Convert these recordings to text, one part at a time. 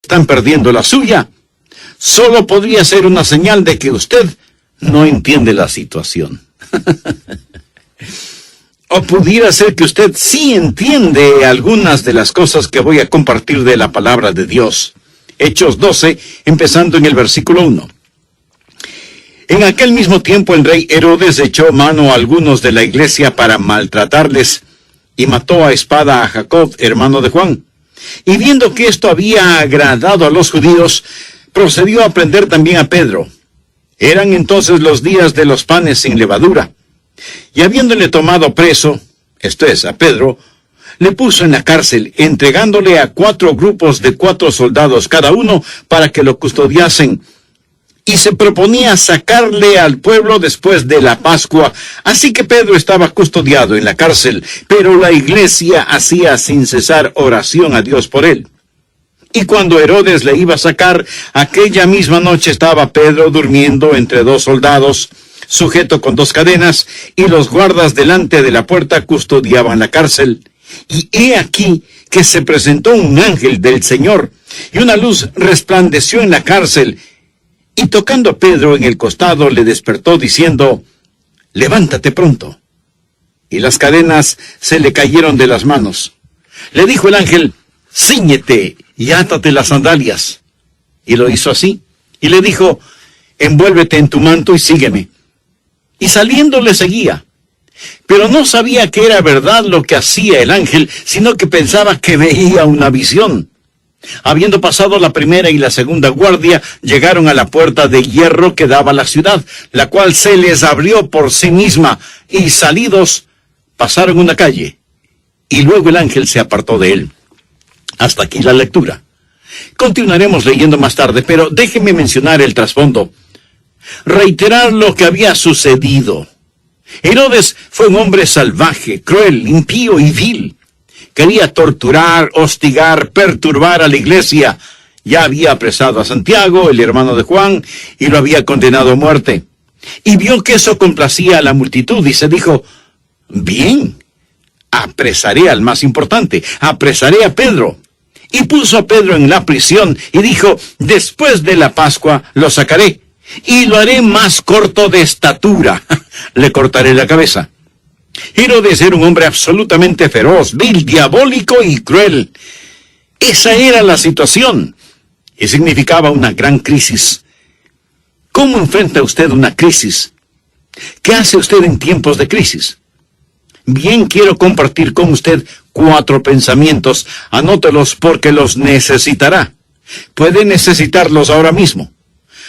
están perdiendo la suya, solo podría ser una señal de que usted no entiende la situación. O pudiera ser que usted sí entiende algunas de las cosas que voy a compartir de la palabra de Dios. Hechos 12, empezando en el versículo 1. En aquel mismo tiempo el rey Herodes echó mano a algunos de la iglesia para maltratarles y mató a espada a Jacob, hermano de Juan. Y viendo que esto había agradado a los judíos, procedió a prender también a Pedro. Eran entonces los días de los panes sin levadura. Y habiéndole tomado preso, esto es, a Pedro, le puso en la cárcel, entregándole a 4 grupos de 4 soldados cada uno para que lo custodiasen. Y se proponía sacarle al pueblo después de la Pascua. Así que Pedro estaba custodiado en la cárcel, pero la iglesia hacía sin cesar oración a Dios por él. Y cuando Herodes le iba a sacar, aquella misma noche estaba Pedro durmiendo entre 2 soldados, sujeto con 2 cadenas, y los guardas delante de la puerta custodiaban la cárcel. Y he aquí que se presentó un ángel del Señor, y una luz resplandeció en la cárcel, y tocando a Pedro en el costado le despertó diciendo, «Levántate pronto». Y las cadenas se le cayeron de las manos. Le dijo el ángel, «Cíñete y átate las sandalias». Y lo hizo así. Y le dijo, «Envuélvete en tu manto y sígueme». Y saliendo le seguía. Pero no sabía que era verdad lo que hacía el ángel, sino que pensaba que veía una visión. Habiendo pasado la primera y la segunda guardia, llegaron a la puerta de hierro que daba a la ciudad, la cual se les abrió por sí misma, y salidos pasaron una calle. Y luego el ángel se apartó de él. Hasta aquí la lectura. Continuaremos leyendo más tarde, pero déjeme mencionar el trasfondo. Reiterar lo que había sucedido. Herodes fue un hombre salvaje, cruel, impío y vil. Quería torturar, hostigar, perturbar a la iglesia. Ya había apresado a Santiago, el hermano de Juan, y lo había condenado a muerte. Y vio que eso complacía a la multitud y se dijo, «Bien, apresaré al más importante, apresaré a Pedro». Y puso a Pedro en la prisión y dijo, «Después de la Pascua lo sacaré, y lo haré más corto de estatura, le cortaré la cabeza». Herodes era un hombre absolutamente feroz, vil, diabólico y cruel. Esa era la situación, y significaba una gran crisis. ¿Cómo enfrenta usted una crisis? ¿Qué hace usted en tiempos de crisis? Bien, quiero compartir con usted 4 pensamientos. Anótelos porque los necesitará. Puede necesitarlos ahora mismo.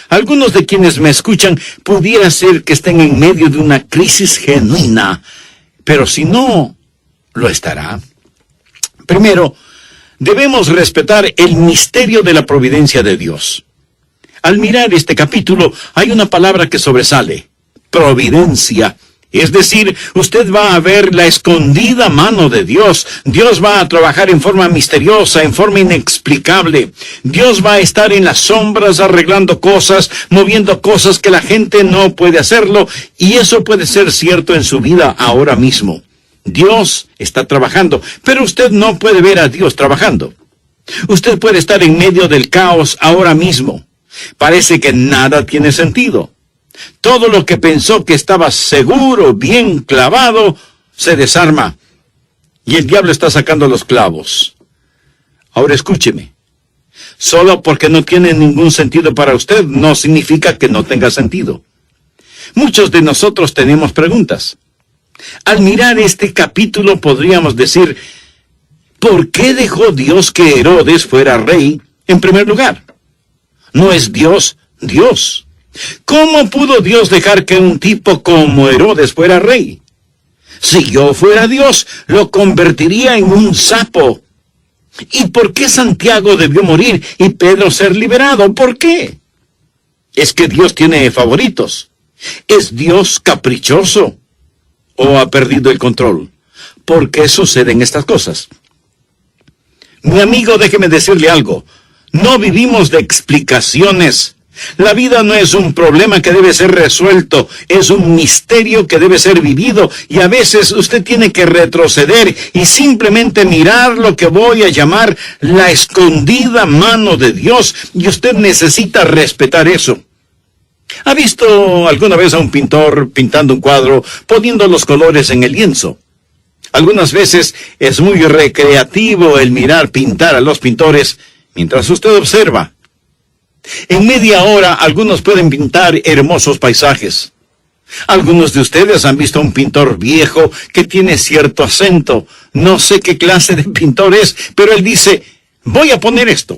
Algunos de quienes me escuchan pudiera ser que estén en medio de una crisis genuina, pero si no, lo estará. Primero, debemos respetar el misterio de la providencia de Dios. Al mirar este capítulo, hay una palabra que sobresale, providencia. Es decir, usted va a ver la escondida mano de Dios. Dios va a trabajar en forma misteriosa, en forma inexplicable. Dios va a estar en las sombras arreglando cosas, moviendo cosas que la gente no puede hacerlo. Y eso puede ser cierto en su vida ahora mismo. Dios está trabajando, pero usted no puede ver a Dios trabajando. Usted puede estar en medio del caos ahora mismo. Parece que nada tiene sentido. Todo lo que pensó que estaba seguro, bien clavado, se desarma. Y el diablo está sacando los clavos. Ahora escúcheme. Solo porque no tiene ningún sentido para usted, no significa que no tenga sentido. Muchos de nosotros tenemos preguntas. Al mirar este capítulo podríamos decir, ¿por qué dejó Dios que Herodes fuera rey en primer lugar? ¿No es Dios Dios? ¿Cómo pudo Dios dejar que un tipo como Herodes fuera rey? Si yo fuera Dios, lo convertiría en un sapo. ¿Y por qué Santiago debió morir y Pedro ser liberado? ¿Por qué? ¿Es que Dios tiene favoritos? ¿Es Dios caprichoso? ¿O ha perdido el control? ¿Por qué suceden estas cosas? Mi amigo, déjeme decirle algo. No vivimos de explicaciones. La vida no es un problema que debe ser resuelto, es un misterio que debe ser vivido, y a veces usted tiene que retroceder y simplemente mirar lo que voy a llamar la escondida mano de Dios, y usted necesita respetar eso. ¿Ha visto alguna vez a un pintor pintando un cuadro, poniendo los colores en el lienzo? Algunas veces es muy recreativo el mirar pintar a los pintores mientras usted observa. En media hora algunos pueden pintar hermosos paisajes. Algunos de ustedes han visto a un pintor viejo que tiene cierto acento. No sé qué clase de pintor es, pero él dice, voy a poner esto.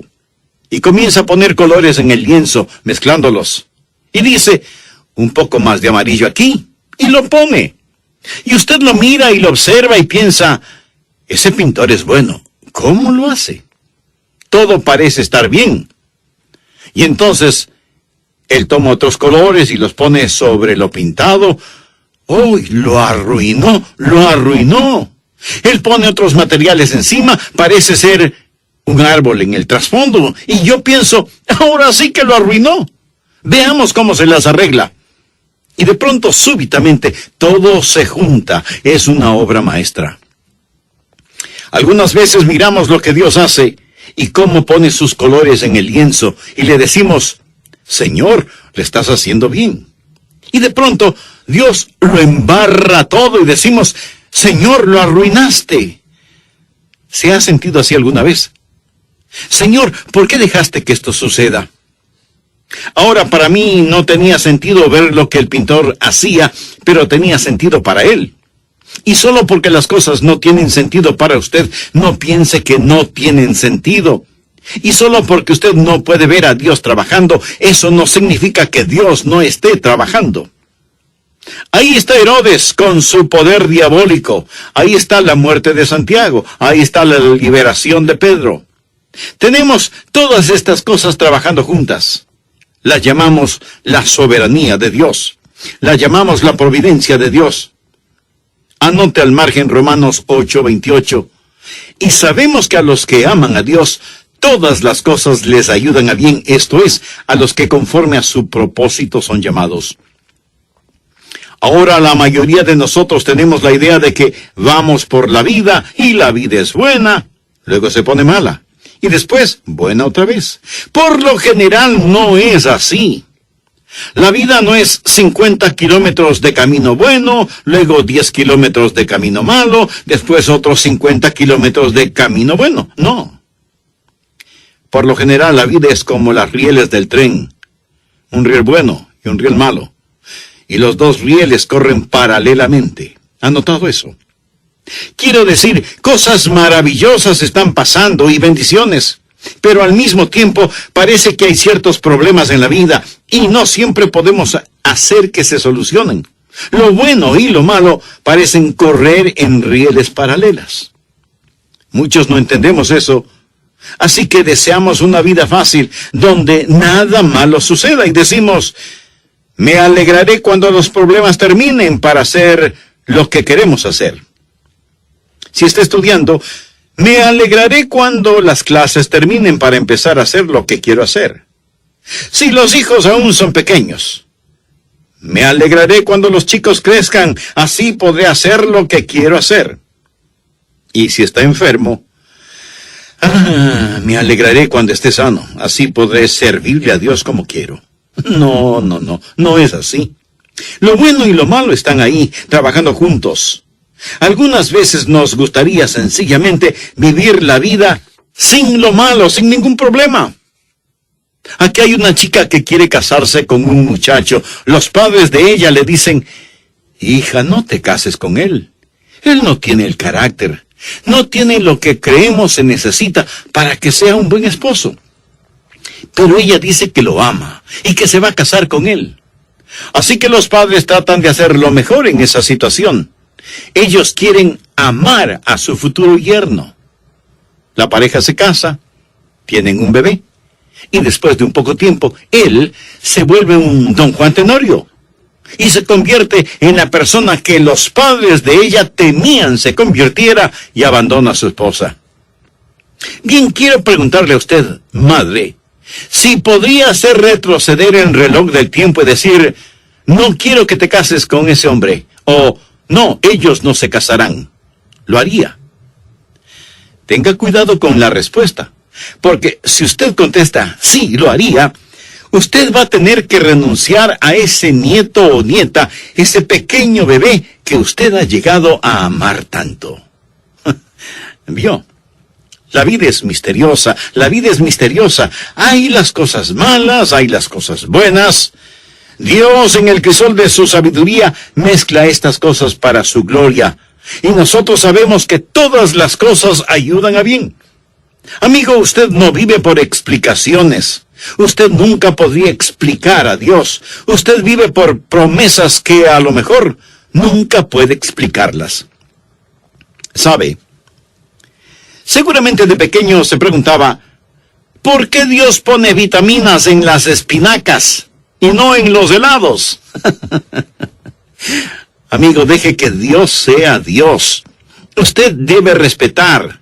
Y comienza a poner colores en el lienzo, mezclándolos. Y dice, un poco más de amarillo aquí, y lo pone. Y usted lo mira y lo observa y piensa, ese pintor es bueno. ¿Cómo lo hace? Todo parece estar bien. Y entonces, él toma otros colores y los pone sobre lo pintado. ¡Uy! ¡Lo arruinó! ¡Lo arruinó! Él pone otros materiales encima, parece ser un árbol en el trasfondo. Y yo pienso, ahora sí que lo arruinó. Veamos cómo se las arregla. Y de pronto, súbitamente, todo se junta. Es una obra maestra. Algunas veces miramos lo que Dios hace y cómo pone sus colores en el lienzo, y le decimos, Señor, le estás haciendo bien. Y de pronto, Dios lo embarra todo y decimos, Señor, lo arruinaste. ¿Se ha sentido así alguna vez? Señor, ¿por qué dejaste que esto suceda? Ahora, para mí no tenía sentido ver lo que el pintor hacía, pero tenía sentido para él. Y solo porque las cosas no tienen sentido para usted, no piense que no tienen sentido. Y solo porque usted no puede ver a Dios trabajando, eso no significa que Dios no esté trabajando. Ahí está Herodes con su poder diabólico. Ahí está la muerte de Santiago. Ahí está la liberación de Pedro. Tenemos todas estas cosas trabajando juntas. Las llamamos la soberanía de Dios. La llamamos la providencia de Dios. Anote al margen Romanos 8:28. Y sabemos que a los que aman a Dios, todas las cosas les ayudan a bien, esto es, a los que conforme a su propósito son llamados. Ahora la mayoría de nosotros tenemos la idea de que vamos por la vida y la vida es buena, luego se pone mala, y después buena otra vez. Por lo general no es así. La vida no es 50 kilómetros de camino bueno, luego 10 kilómetros de camino malo, después otros 50 kilómetros de camino bueno. No. Por lo general la vida es como las rieles del tren. Un riel bueno y un riel malo. Y los dos rieles corren paralelamente. ¿Ha notado eso? Quiero decir, cosas maravillosas están pasando y bendiciones. Pero al mismo tiempo parece que hay ciertos problemas en la vida y no siempre podemos hacer que se solucionen. Lo bueno y lo malo parecen correr en rieles paralelas. Muchos no entendemos eso, así que deseamos una vida fácil donde nada malo suceda y decimos, me alegraré cuando los problemas terminen para hacer lo que queremos hacer. Si está estudiando, me alegraré cuando las clases terminen para empezar a hacer lo que quiero hacer. Si los hijos aún son pequeños, me alegraré cuando los chicos crezcan, así podré hacer lo que quiero hacer. Y si está enfermo, me alegraré cuando esté sano, así podré servirle a Dios como quiero. No es así. Lo bueno y lo malo están ahí, trabajando juntos. Algunas veces nos gustaría sencillamente vivir la vida sin lo malo, sin ningún problema. Aquí hay una chica que quiere casarse con un muchacho. Los padres de ella le dicen, hija, no te cases con él. Él no tiene el carácter, no tiene lo que creemos se necesita para que sea un buen esposo. Pero ella dice que lo ama y que se va a casar con él. Así que los padres tratan de hacer lo mejor en esa situación. Ellos quieren amar a su futuro yerno. La pareja se casa, tienen un bebé, y después de un poco tiempo, él se vuelve un don Juan Tenorio, y se convierte en la persona que los padres de ella temían se convirtiera y abandona a su esposa. Bien, quiero preguntarle a usted, madre, Si podría hacer retroceder el reloj del tiempo y decir, no quiero que te cases con ese hombre, o no, ellos no se casarán, lo haría. Tenga cuidado con la respuesta, porque si usted contesta, sí, lo haría, usted va a tener que renunciar a ese nieto o nieta, ese pequeño bebé que usted ha llegado a amar tanto. ¿Vio? La vida es misteriosa, la vida es misteriosa. Hay las cosas malas, hay las cosas buenas. Dios, en el crisol de su sabiduría, mezcla estas cosas para su gloria. Y nosotros sabemos que todas las cosas ayudan a bien. Amigo, usted no vive por explicaciones. Usted nunca podría explicar a Dios. Usted vive por promesas que a lo mejor nunca puede explicarlas. ¿Sabe? Seguramente de pequeño se preguntaba, ¿por qué Dios pone vitaminas en las espinacas y no en los helados? Amigo, deje que Dios sea Dios. Usted debe respetar,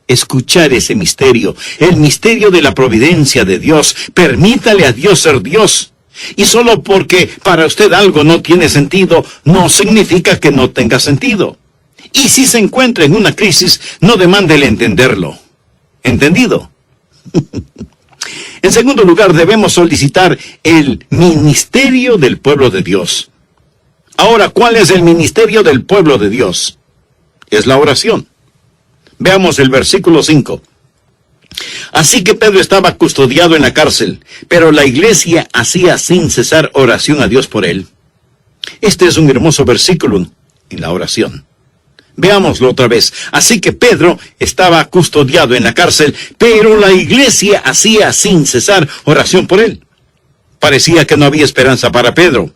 escuchar ese misterio, el misterio de la providencia de Dios. Permítale a Dios ser Dios. Y solo porque para usted algo no tiene sentido, no significa que no tenga sentido. Y si se encuentra en una crisis, no demande el entenderlo. ¿Entendido? En segundo lugar, debemos solicitar el ministerio del pueblo de Dios. Ahora, ¿cuál es el ministerio del pueblo de Dios? Es la oración. Veamos el versículo 5. Así que Pedro estaba custodiado en la cárcel, pero la iglesia hacía sin cesar oración a Dios por él. Este es un hermoso versículo en la oración. Veámoslo otra vez. Así que Pedro estaba custodiado en la cárcel, pero la iglesia hacía sin cesar oración por él. Parecía que no había esperanza para Pedro.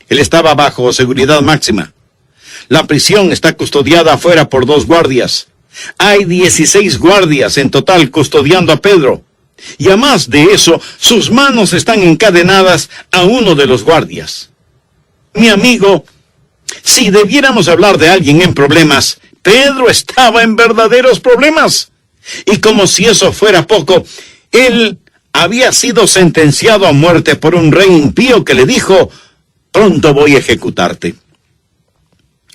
Él estaba bajo seguridad máxima. La prisión está custodiada afuera por 2 guardias. Hay 16 guardias en total custodiando a Pedro. Y además de eso, sus manos están encadenadas a uno de los guardias. Mi amigo, si debiéramos hablar de alguien en problemas, Pedro estaba en verdaderos problemas. Y como si eso fuera poco, él había sido sentenciado a muerte por un rey impío que le dijo, pronto voy a ejecutarte.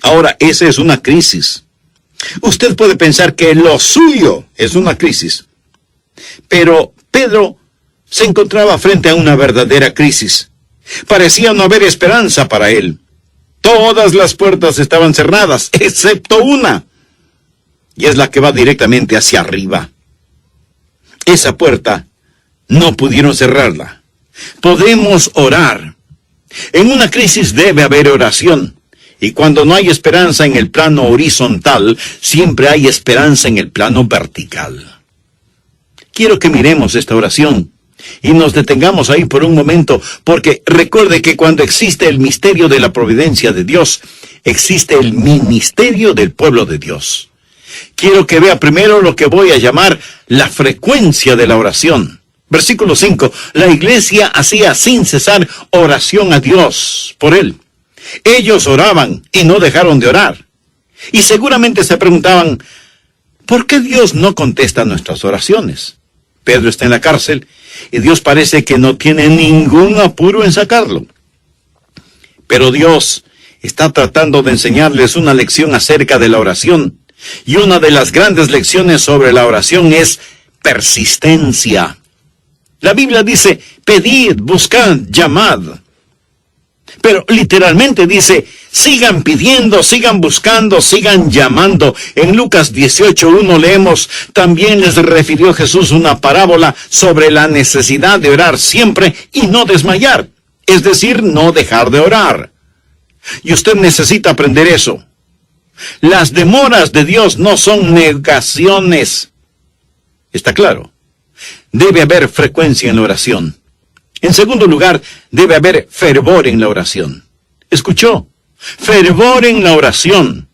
Ahora, esa es una crisis. Usted puede pensar que lo suyo es una crisis. Pero Pedro se encontraba frente a una verdadera crisis. Parecía no haber esperanza para él. Todas las puertas estaban cerradas, excepto una. Y es la que va directamente hacia arriba. Esa puerta no pudieron cerrarla. Podemos orar. En una crisis debe haber oración. Y cuando no hay esperanza en el plano horizontal, siempre hay esperanza en el plano vertical. Quiero que miremos esta oración y nos detengamos ahí por un momento, porque recuerde que cuando existe el misterio de la providencia de Dios, existe el ministerio del pueblo de Dios. Quiero que vea primero lo que voy a llamar la frecuencia de la oración. Versículo 5, la iglesia hacía sin cesar oración a Dios por él. Ellos oraban y no dejaron de orar. Y seguramente se preguntaban, ¿por qué Dios no contesta nuestras oraciones? Pedro está en la cárcel y Dios parece que no tiene ningún apuro en sacarlo. Pero Dios está tratando de enseñarles una lección acerca de la oración. Y una de las grandes lecciones sobre la oración es persistencia. La Biblia dice, pedid, buscad, llamad. Pero literalmente dice, sigan pidiendo, sigan buscando, sigan llamando. En Lucas 18:1 leemos, también les refirió Jesús una parábola sobre la necesidad de orar siempre y no desmayar. Es decir, no dejar de orar. Y usted necesita aprender eso. Las demoras de Dios no son negaciones. ¿Está claro? Debe haber frecuencia en la oración. En segundo lugar, debe haber fervor en la oración. ¿Escuchó? Fervor en la oración.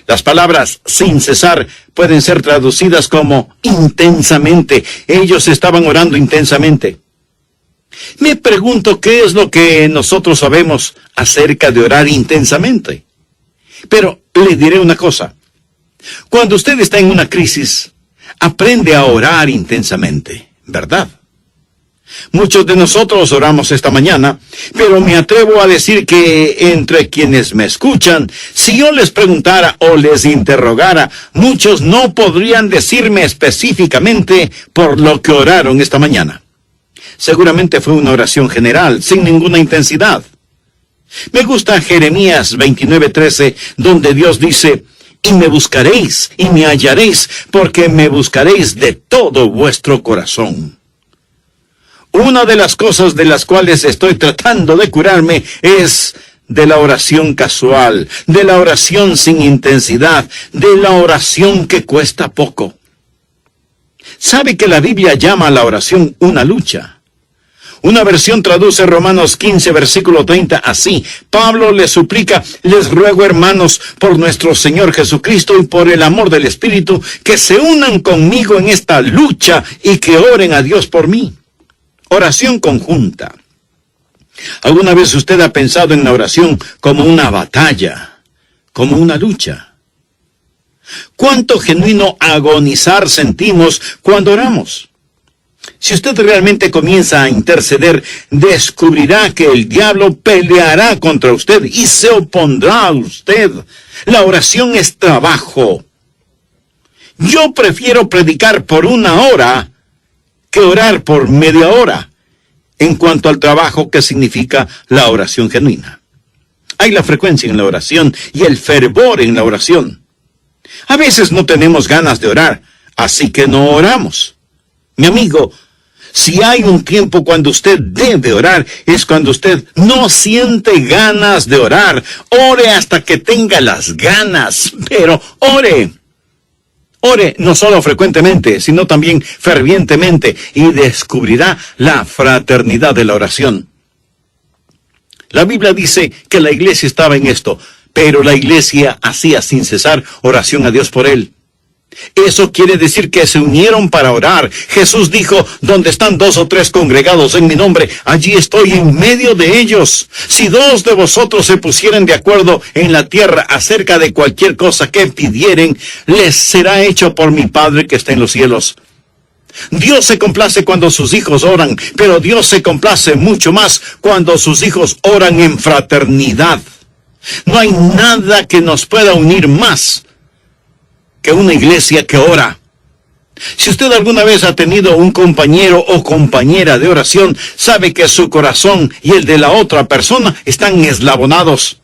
Las palabras sin cesar pueden ser traducidas como intensamente. Ellos estaban orando intensamente. Me pregunto qué es lo que nosotros sabemos acerca de orar intensamente. Pero le diré una cosa. Cuando usted está en una crisis, aprende a orar intensamente, ¿verdad? Muchos de nosotros oramos esta mañana, pero me atrevo a decir que entre quienes me escuchan, si yo les preguntara o les interrogara, muchos no podrían decirme específicamente por lo que oraron esta mañana. Seguramente fue una oración general, sin ninguna intensidad. Me gusta Jeremías 29:13, donde Dios dice: y me buscaréis, y me hallaréis, porque me buscaréis de todo vuestro corazón. Una de las cosas de las cuales estoy tratando de curarme es de la oración casual, de la oración sin intensidad, de la oración que cuesta poco. ¿Sabe que la Biblia llama a la oración una lucha? Una versión traduce Romanos 15, versículo 30 así: Pablo les suplica, les ruego, hermanos, por nuestro Señor Jesucristo y por el amor del Espíritu, que se unan conmigo en esta lucha y que oren a Dios por mí. Oración conjunta. ¿Alguna vez usted ha pensado en la oración como una batalla, como una lucha? ¿Cuánto genuino agonizar sentimos cuando oramos? Si usted realmente comienza a interceder, descubrirá que el diablo peleará contra usted y se opondrá a usted. La oración es trabajo. Yo prefiero predicar por 1 hora que orar por media hora, en cuanto al trabajo que significa la oración genuina. Hay la frecuencia en la oración y el fervor en la oración. A veces no tenemos ganas de orar, así que no oramos. Mi amigo, si hay un tiempo cuando usted debe orar, es cuando usted no siente ganas de orar. Ore hasta que tenga las ganas, pero ore. Ore no solo frecuentemente, sino también fervientemente, y descubrirá la fraternidad de la oración. La Biblia dice que la iglesia estaba en esto, pero la iglesia hacía sin cesar oración a Dios por él. Eso quiere decir que se unieron para orar. Jesús dijo: donde están 2 o 3 congregados en mi nombre, allí estoy en medio de ellos. Si 2 de vosotros se pusieren de acuerdo en la tierra acerca de cualquier cosa que pidieren, les será hecho por mi Padre que está en los cielos. Dios se complace cuando sus hijos oran, pero Dios se complace mucho más cuando sus hijos oran en fraternidad. No hay nada que nos pueda unir más que una iglesia que ora. Si usted alguna vez ha tenido un compañero o compañera de oración, sabe que su corazón y el de la otra persona están eslabonados.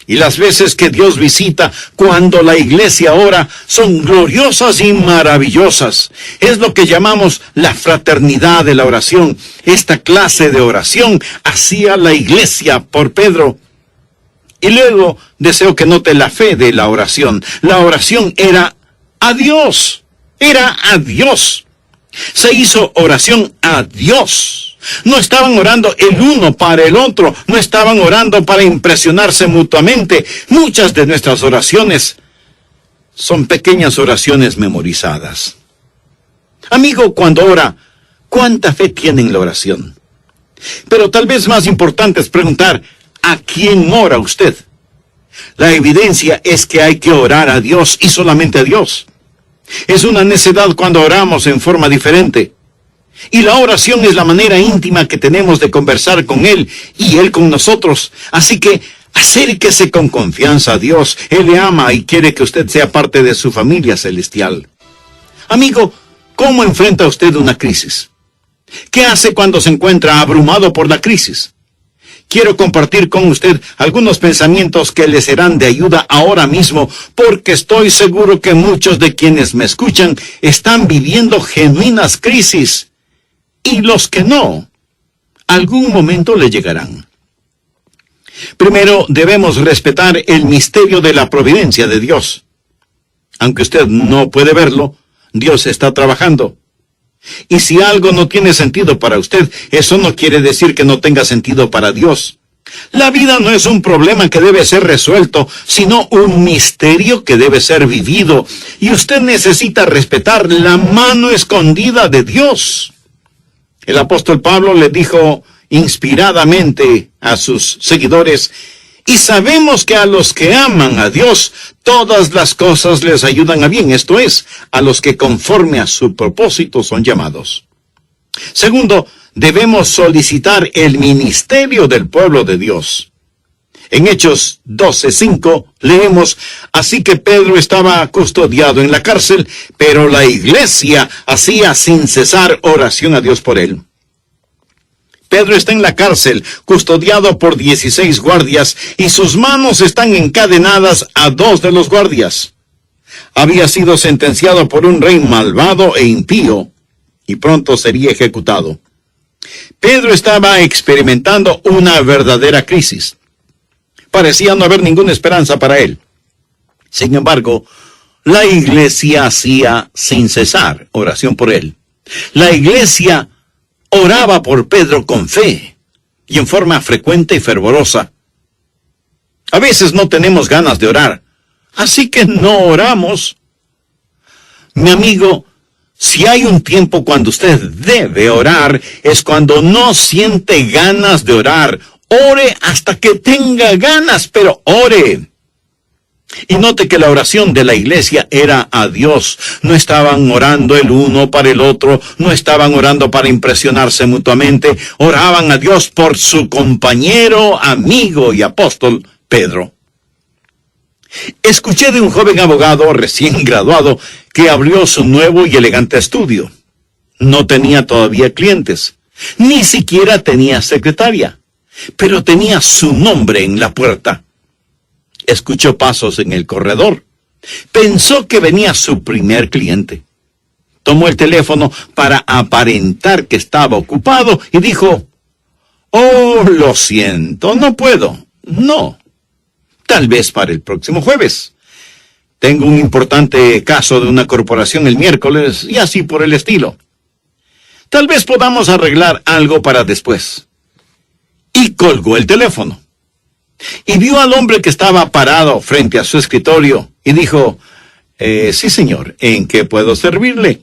Y las veces que Dios visita cuando la iglesia ora son gloriosas y maravillosas. Es lo que llamamos la fraternidad de la oración. Esta clase de oración hacía la iglesia por Pedro. Y luego deseo que note la fe de la oración. La oración era a Dios. Era a Dios. Se hizo oración a Dios. No estaban orando el uno para el otro. No estaban orando para impresionarse mutuamente. Muchas de nuestras oraciones son pequeñas oraciones memorizadas. Amigo, cuando ora, ¿cuánta fe tiene en la oración? Pero tal vez más importante es preguntar: ¿a quién ora usted? La evidencia es que hay que orar a Dios y solamente a Dios. Es una necedad cuando oramos en forma diferente. Y la oración es la manera íntima que tenemos de conversar con Él y Él con nosotros. Así que acérquese con confianza a Dios. Él le ama y quiere que usted sea parte de su familia celestial. Amigo, ¿cómo enfrenta usted una crisis? ¿Qué hace cuando se encuentra abrumado por la crisis? Quiero compartir con usted algunos pensamientos que le serán de ayuda ahora mismo, porque estoy seguro que muchos de quienes me escuchan están viviendo genuinas crisis, y los que no, algún momento le llegarán. Primero, debemos respetar el misterio de la providencia de Dios. Aunque usted no puede verlo, Dios está trabajando. Y si algo no tiene sentido para usted, eso no quiere decir que no tenga sentido para Dios. La vida no es un problema que debe ser resuelto, sino un misterio que debe ser vivido. Y usted necesita respetar la mano escondida de Dios. El apóstol Pablo le dijo inspiradamente a sus seguidores: y sabemos que a los que aman a Dios, todas las cosas les ayudan a bien, esto es, a los que conforme a su propósito son llamados. Segundo, debemos solicitar el ministerio del pueblo de Dios. En Hechos 12:5 leemos, así que Pedro estaba custodiado en la cárcel, pero la iglesia hacía sin cesar oración a Dios por él. Pedro está en la cárcel, custodiado por 16 guardias, y sus manos están encadenadas a 2 de los guardias. Había sido sentenciado por un rey malvado e impío, y pronto sería ejecutado. Pedro estaba experimentando una verdadera crisis. Parecía no haber ninguna esperanza para él. Sin embargo, la iglesia hacía sin cesar oración por él. La iglesia oraba por Pedro con fe y en forma frecuente y fervorosa. A veces no tenemos ganas de orar, así que no oramos. Mi amigo, si hay un tiempo cuando usted debe orar, es cuando no siente ganas de orar. Ore hasta que tenga ganas, pero ore. Y note que la oración de la iglesia era a Dios. No estaban orando el uno para el otro, no estaban orando para impresionarse mutuamente, oraban a Dios por su compañero, amigo y apóstol Pedro. Escuché de un joven abogado recién graduado que abrió su nuevo y elegante estudio. No tenía todavía clientes, ni siquiera tenía secretaria, pero tenía su nombre en la puerta. Escuchó pasos en el corredor. Pensó que venía su primer cliente. Tomó el teléfono para aparentar que estaba ocupado y dijo, «Oh, lo siento, no puedo. No. Tal vez para el próximo jueves. Tengo un importante caso de una corporación el miércoles y así por el estilo. Tal vez podamos arreglar algo para después». Y colgó el teléfono. Y vio al hombre que estaba parado frente a su escritorio y dijo, «Sí, señor, ¿en qué puedo servirle?»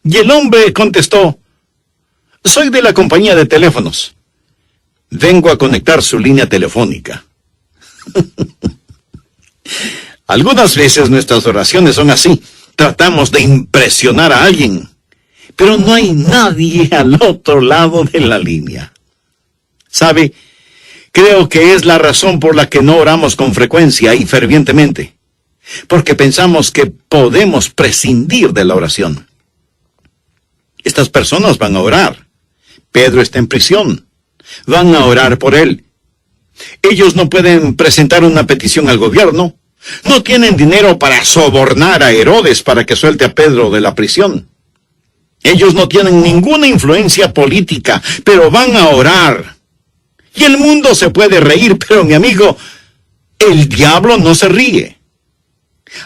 Y el hombre contestó, «Soy de la compañía de teléfonos. Vengo a conectar su línea telefónica». Algunas veces nuestras oraciones son así. Tratamos de impresionar a alguien, pero no hay nadie al otro lado de la línea. ¿Sabe? Creo que es la razón por la que no oramos con frecuencia y fervientemente, porque pensamos que podemos prescindir de la oración. Estas personas van a orar. Pedro está en prisión. Van a orar por él. Ellos no pueden presentar una petición al gobierno. No tienen dinero para sobornar a Herodes para que suelte a Pedro de la prisión. Ellos no tienen ninguna influencia política, pero van a orar. Y el mundo se puede reír, pero mi amigo, el diablo no se ríe.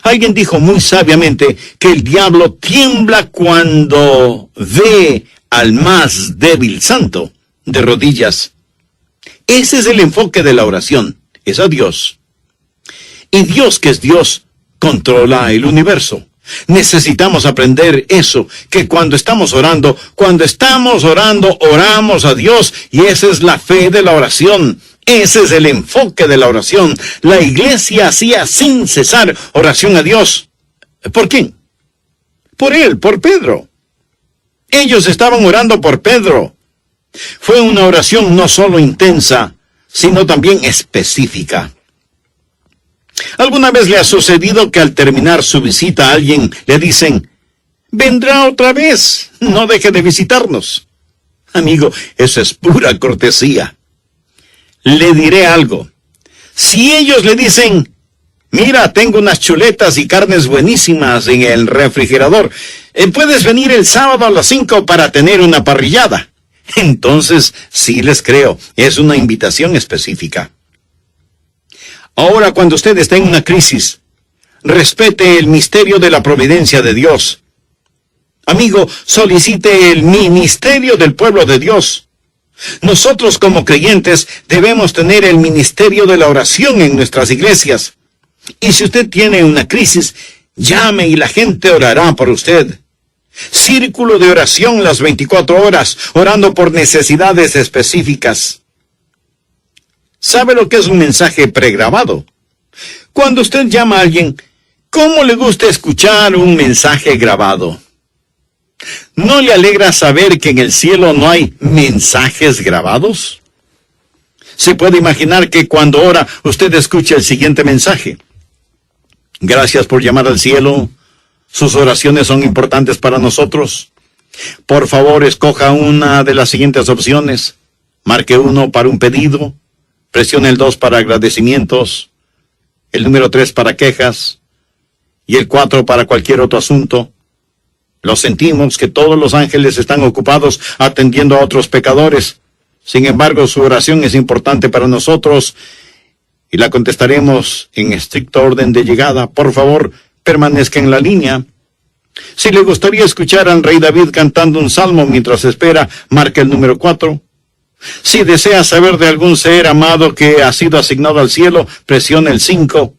Alguien dijo muy sabiamente que el diablo tiembla cuando ve al más débil santo de rodillas. Ese es el enfoque de la oración, es a Dios. Y Dios, que es Dios, controla el universo. Necesitamos aprender eso, que cuando estamos orando, oramos a Dios, y esa es la fe de la oración. Ese es el enfoque de la oración. La iglesia hacía sin cesar oración a Dios. ¿Por quién? Por él, por Pedro. Ellos estaban orando por Pedro. Fue una oración no solo intensa, sino también específica. ¿Alguna vez le ha sucedido que al terminar su visita a alguien le dicen, «Vendrá otra vez, no deje de visitarnos»? Amigo, eso es pura cortesía. Le diré algo. Si ellos le dicen, «Mira, tengo unas chuletas y carnes buenísimas en el refrigerador, puedes venir el sábado a las 5 para tener una parrillada», entonces sí les creo, es una invitación específica. Ahora, cuando usted está en una crisis, respete el misterio de la providencia de Dios. Amigo, solicite el ministerio del pueblo de Dios. Nosotros como creyentes debemos tener el ministerio de la oración en nuestras iglesias. Y si usted tiene una crisis, llame y la gente orará por usted. Círculo de oración las 24 horas, orando por necesidades específicas. ¿Sabe lo que es un mensaje pregrabado? Cuando usted llama a alguien, ¿cómo le gusta escuchar un mensaje grabado? ¿No le alegra saber que en el cielo no hay mensajes grabados? Se puede imaginar que cuando ora usted escucha el siguiente mensaje. Gracias por llamar al cielo. Sus oraciones son importantes para nosotros. Por favor, escoja una de las siguientes opciones. Marque 1 para un pedido. Presione el 2 para agradecimientos. El número 3 para quejas. Y el 4 para cualquier otro asunto. Lo sentimos que todos los ángeles están ocupados atendiendo a otros pecadores. Sin embargo, su oración es importante para nosotros y la contestaremos en estricto orden de llegada. Por favor, permanezca en la línea. Si le gustaría escuchar al rey David cantando un salmo mientras espera, marque el número 4. Si desea saber de algún ser amado que ha sido asignado al cielo, presione el 5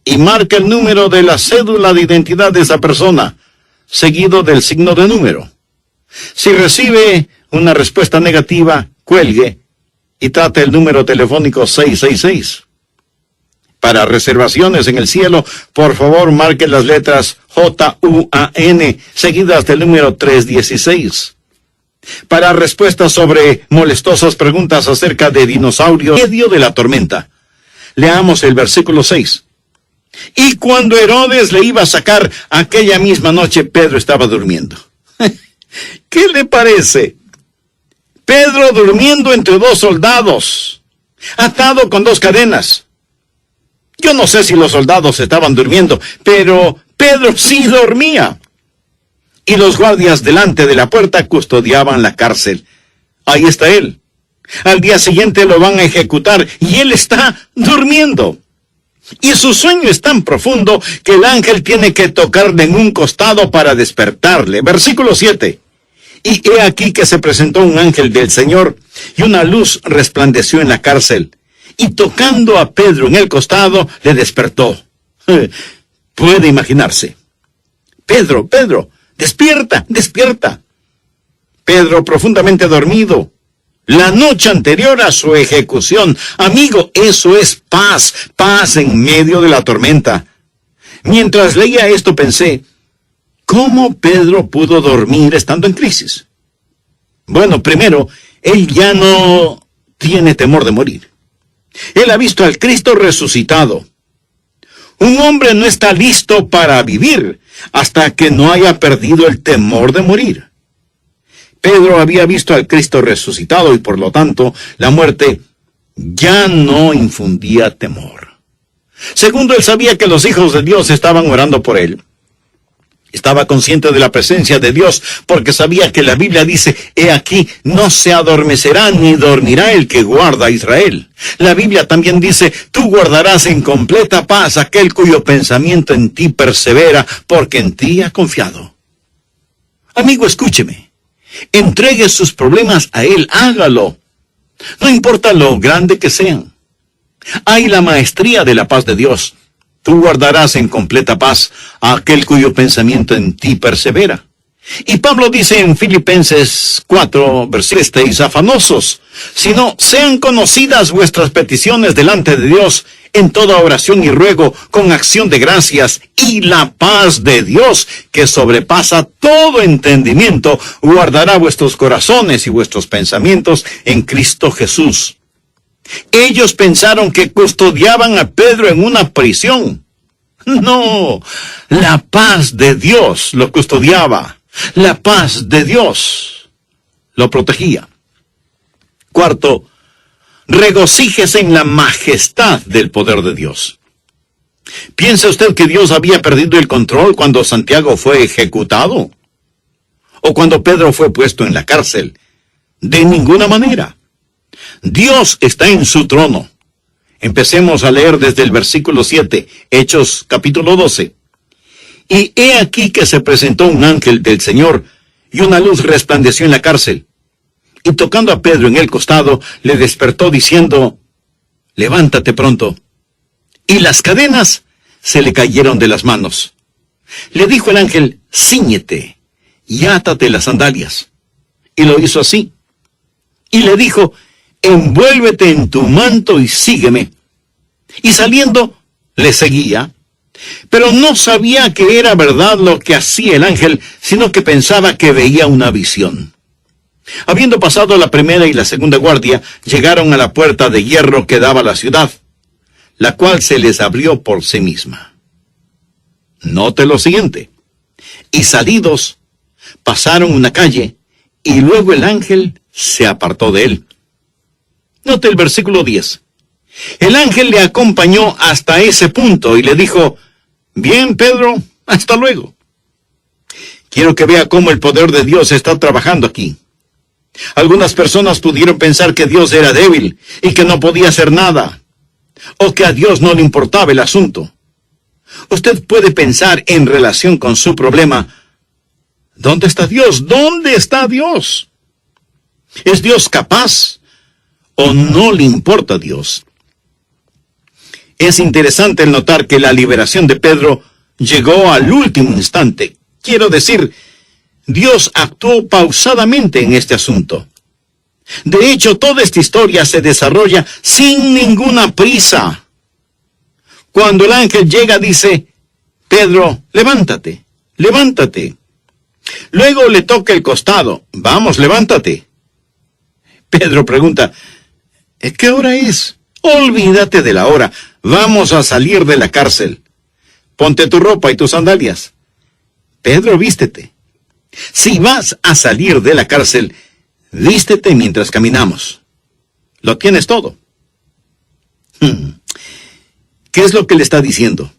y marque el número de la cédula de identidad de esa persona, seguido del signo de número. Si recibe una respuesta negativa, cuelgue y trate el número telefónico 666. Para reservaciones en el cielo, por favor marque las letras JUAN, seguidas del número 316. Para respuestas sobre molestosas preguntas acerca de dinosaurios, en medio de la tormenta, leamos el versículo 6. Y cuando Herodes le iba a sacar, aquella misma noche Pedro estaba durmiendo. ¿Qué le parece? Pedro durmiendo entre 2 soldados, atado con 2 cadenas. Yo no sé si los soldados estaban durmiendo, pero Pedro sí dormía. Y los guardias delante de la puerta custodiaban la cárcel. Ahí está él. Al día siguiente lo van a ejecutar y él está durmiendo. Y su sueño es tan profundo que el ángel tiene que tocarle en un costado para despertarle. Versículo 7. Y he aquí que se presentó un ángel del Señor, y una luz resplandeció en la cárcel, y tocando a Pedro en el costado, le despertó. Puede imaginarse. Pedro, despierta, despierta. Pedro profundamente dormido. La noche anterior a su ejecución. Amigo, eso es paz, paz en medio de la tormenta. Mientras leía esto pensé, ¿cómo Pedro pudo dormir estando en crisis? Bueno, primero, él ya no tiene temor de morir. Él ha visto al Cristo resucitado. Un hombre no está listo para vivir hasta que no haya perdido el temor de morir. Pedro había visto al Cristo resucitado y por lo tanto la muerte ya no infundía temor. Segundo, él sabía que los hijos de Dios estaban orando por él. Estaba consciente de la presencia de Dios porque sabía que la Biblia dice, he aquí, no se adormecerá ni dormirá el que guarda a Israel. La Biblia también dice, tú guardarás en completa paz aquel cuyo pensamiento en ti persevera, porque en ti ha confiado. Amigo, escúcheme. Entregue sus problemas a Él, hágalo. No importa lo grande que sean. Hay la maestría de la paz de Dios. Tú guardarás en completa paz a aquel cuyo pensamiento en ti persevera. Y Pablo dice en Filipenses 4, versículo 6, estéis afanosos, sino sean conocidas vuestras peticiones delante de Dios en toda oración y ruego con acción de gracias, y la paz de Dios, que sobrepasa todo entendimiento, guardará vuestros corazones y vuestros pensamientos en Cristo Jesús. Ellos pensaron que custodiaban a Pedro en una prisión. No, la paz de Dios lo custodiaba. La paz de Dios lo protegía. Cuarto, regocíjese en la majestad del poder de Dios. ¿Piensa usted que Dios había perdido el control cuando Santiago fue ejecutado? ¿O cuando Pedro fue puesto en la cárcel? De ninguna manera. Dios está en su trono. Empecemos a leer desde el versículo 7, Hechos capítulo 12. Y he aquí que se presentó un ángel del Señor, y una luz resplandeció en la cárcel. Y tocando a Pedro en el costado, le despertó diciendo, levántate pronto. Y las cadenas se le cayeron de las manos. Le dijo el ángel, cíñete y átate las sandalias. Y lo hizo así. Y le dijo, envuélvete en tu manto y sígueme. Y saliendo, le seguía. Pero no sabía que era verdad lo que hacía el ángel, sino que pensaba que veía una visión. Habiendo pasado la primera y la segunda guardia, llegaron a la puerta de hierro que daba a la ciudad, la cual se les abrió por sí misma. Note lo siguiente. Y salidos, pasaron una calle, y luego el ángel se apartó de él. Note el versículo 10. El ángel le acompañó hasta ese punto y le dijo: bien, Pedro, hasta luego. Quiero que vea cómo el poder de Dios está trabajando aquí. Algunas personas pudieron pensar que Dios era débil y que no podía hacer nada, o que a Dios no le importaba el asunto. Usted puede pensar en relación con su problema: ¿dónde está Dios? ¿Dónde está Dios? ¿Es Dios capaz o no le importa a Dios? Es interesante el notar que la liberación de Pedro llegó al último instante. Quiero decir, Dios actuó pausadamente en este asunto. De hecho, toda esta historia se desarrolla sin ninguna prisa. Cuando el ángel llega, dice: Pedro, levántate, levántate. Luego le toca el costado: vamos, levántate. Pedro pregunta: ¿qué hora es? Olvídate de la hora. Vamos a salir de la cárcel. Ponte tu ropa y tus sandalias. Pedro, vístete. Si vas a salir de la cárcel, vístete mientras caminamos. Lo tienes todo. ¿Qué es lo que le está diciendo?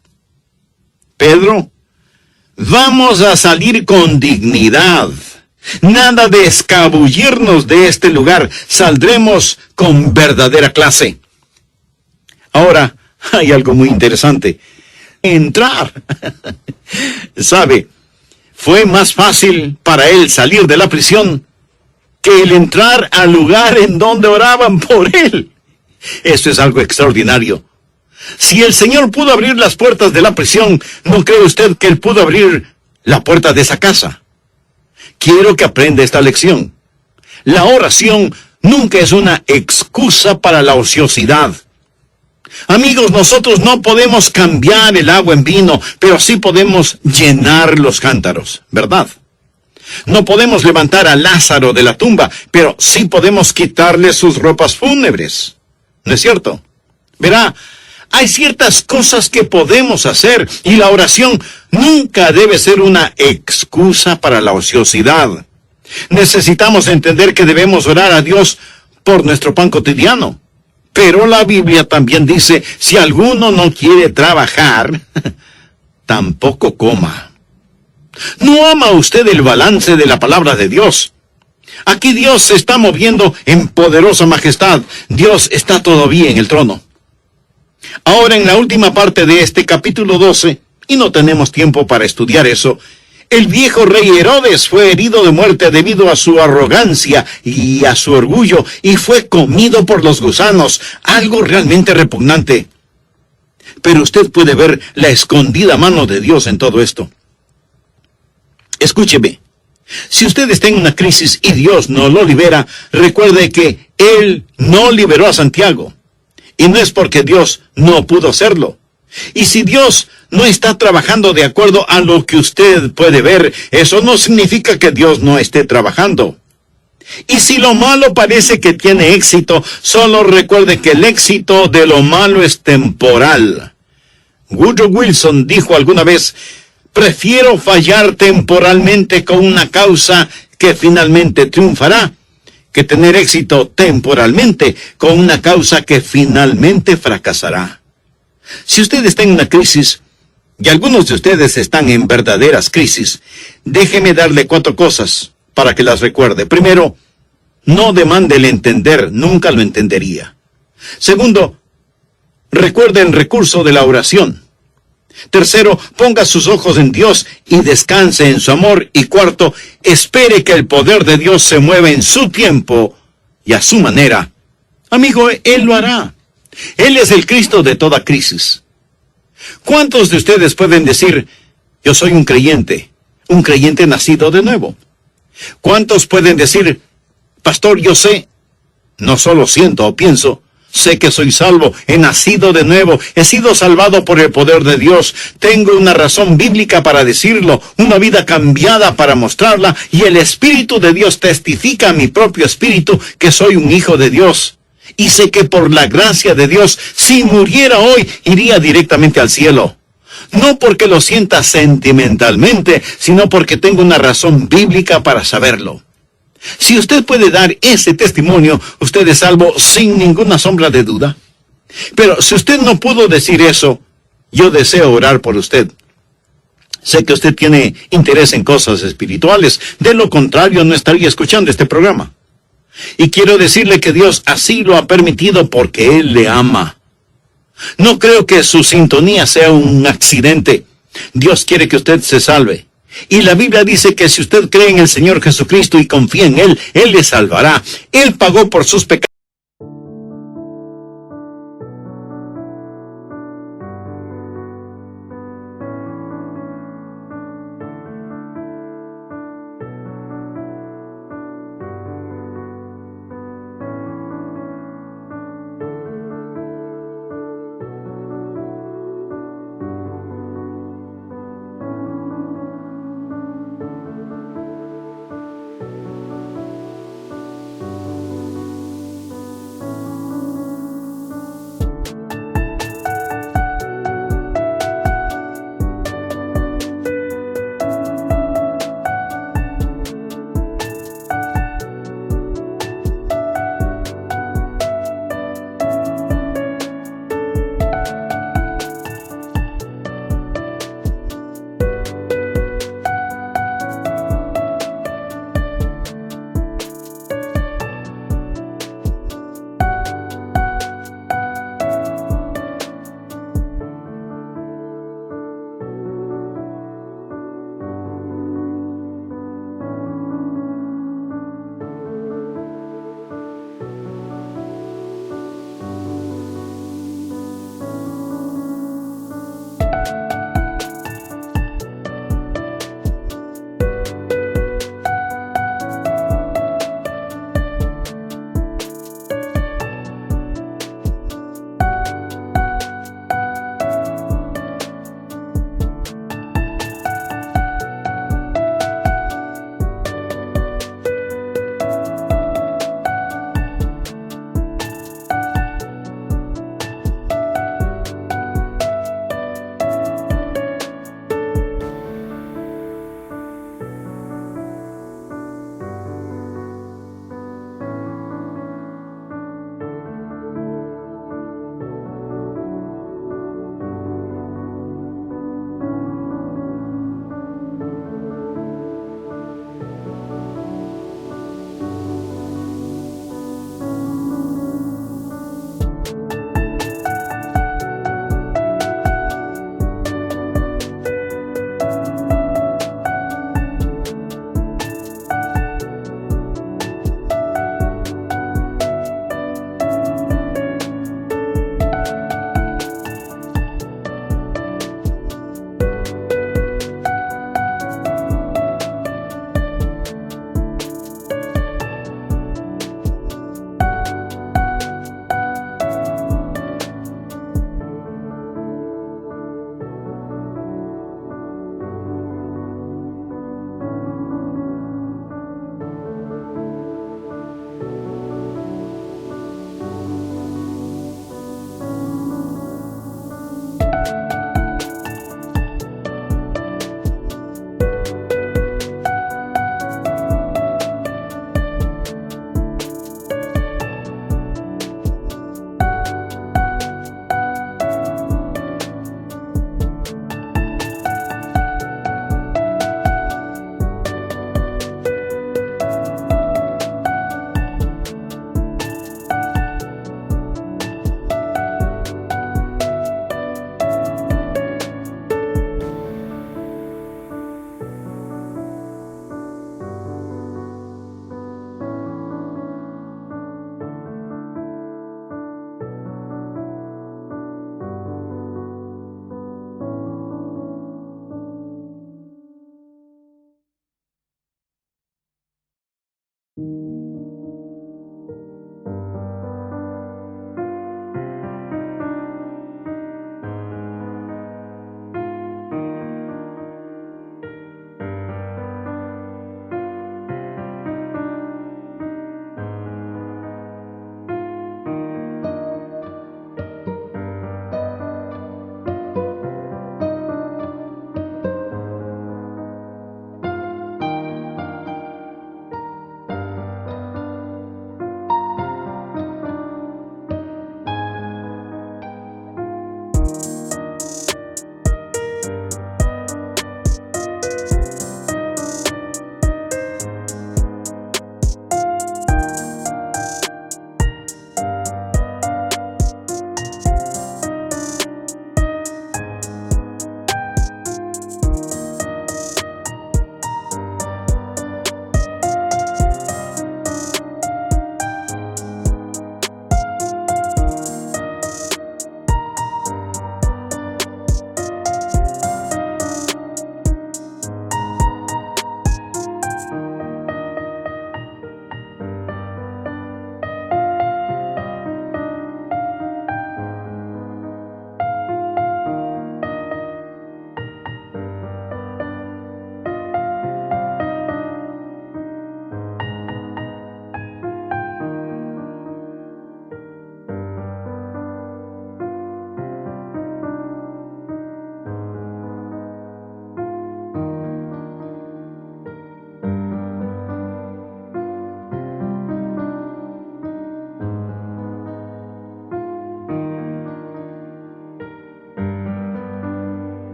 Pedro, vamos a salir con dignidad. Nada de escabullirnos de este lugar. Saldremos con verdadera clase. Ahora, hay algo muy interesante. Entrar. ¿Sabe? Fue más fácil para él salir de la prisión que el entrar al lugar en donde oraban por él. Eso es algo extraordinario. Si el Señor pudo abrir las puertas de la prisión, ¿no cree usted que Él pudo abrir la puerta de esa casa? Quiero que aprenda esta lección. La oración nunca es una excusa para la ociosidad. Amigos, nosotros no podemos cambiar el agua en vino, pero sí podemos llenar los cántaros, ¿verdad? No podemos levantar a Lázaro de la tumba, pero sí podemos quitarle sus ropas fúnebres. ¿No es cierto? Verá, hay ciertas cosas que podemos hacer y la oración nunca debe ser una excusa para la ociosidad. Necesitamos entender que debemos orar a Dios por nuestro pan cotidiano. Pero la Biblia también dice: si alguno no quiere trabajar, tampoco coma. ¿No ama usted el balance de la palabra de Dios? Aquí Dios se está moviendo en poderosa majestad. Dios está todavía en el trono. Ahora, en la última parte de este capítulo 12, y no tenemos tiempo para estudiar eso, el viejo rey Herodes fue herido de muerte debido a su arrogancia y a su orgullo, y fue comido por los gusanos, algo realmente repugnante. Pero usted puede ver la escondida mano de Dios en todo esto. Escúcheme, si usted está en una crisis y Dios no lo libera, recuerde que Él no liberó a Santiago. Y no es porque Dios no pudo hacerlo. Y si Dios no está trabajando de acuerdo a lo que usted puede ver, eso no significa que Dios no esté trabajando. Y si lo malo parece que tiene éxito, solo recuerde que el éxito de lo malo es temporal. Woodrow Wilson dijo alguna vez: prefiero fallar temporalmente con una causa que finalmente triunfará, que tener éxito temporalmente con una causa que finalmente fracasará. Si usted está en una crisis, y algunos de ustedes están en verdaderas crisis, déjeme darle 4 cosas para que las recuerde. Primero, no demande el entender, nunca lo entendería. Segundo, recuerde el recurso de la oración. Tercero, ponga sus ojos en Dios y descanse en su amor. Y cuarto, espere que el poder de Dios se mueva en su tiempo y a su manera. Amigo, Él lo hará. Él es el Cristo de toda crisis. ¿Cuántos de ustedes pueden decir: yo soy un creyente nacido de nuevo? ¿Cuántos pueden decir: pastor, yo sé, no solo siento o pienso, Sé que soy salvo, he nacido de nuevo, he sido salvado por el poder de Dios. Tengo una razón bíblica para decirlo, una vida cambiada para mostrarla, y el Espíritu de Dios testifica a mi propio espíritu que soy un hijo de Dios. Y sé que por la gracia de Dios, si muriera hoy, iría directamente al cielo. No porque lo sienta sentimentalmente, sino porque tengo una razón bíblica para saberlo. Si usted puede dar ese testimonio, usted es salvo sin ninguna sombra de duda. Pero si usted no pudo decir eso, yo deseo orar por usted. Sé que usted tiene interés en cosas espirituales, de lo contrario no estaría escuchando este programa. Y quiero decirle que Dios así lo ha permitido porque Él le ama. No creo que su sintonía sea un accidente. Dios quiere que usted se salve. Y la Biblia dice que si usted cree en el Señor Jesucristo y confía en Él, Él le salvará. Él pagó por sus pecados.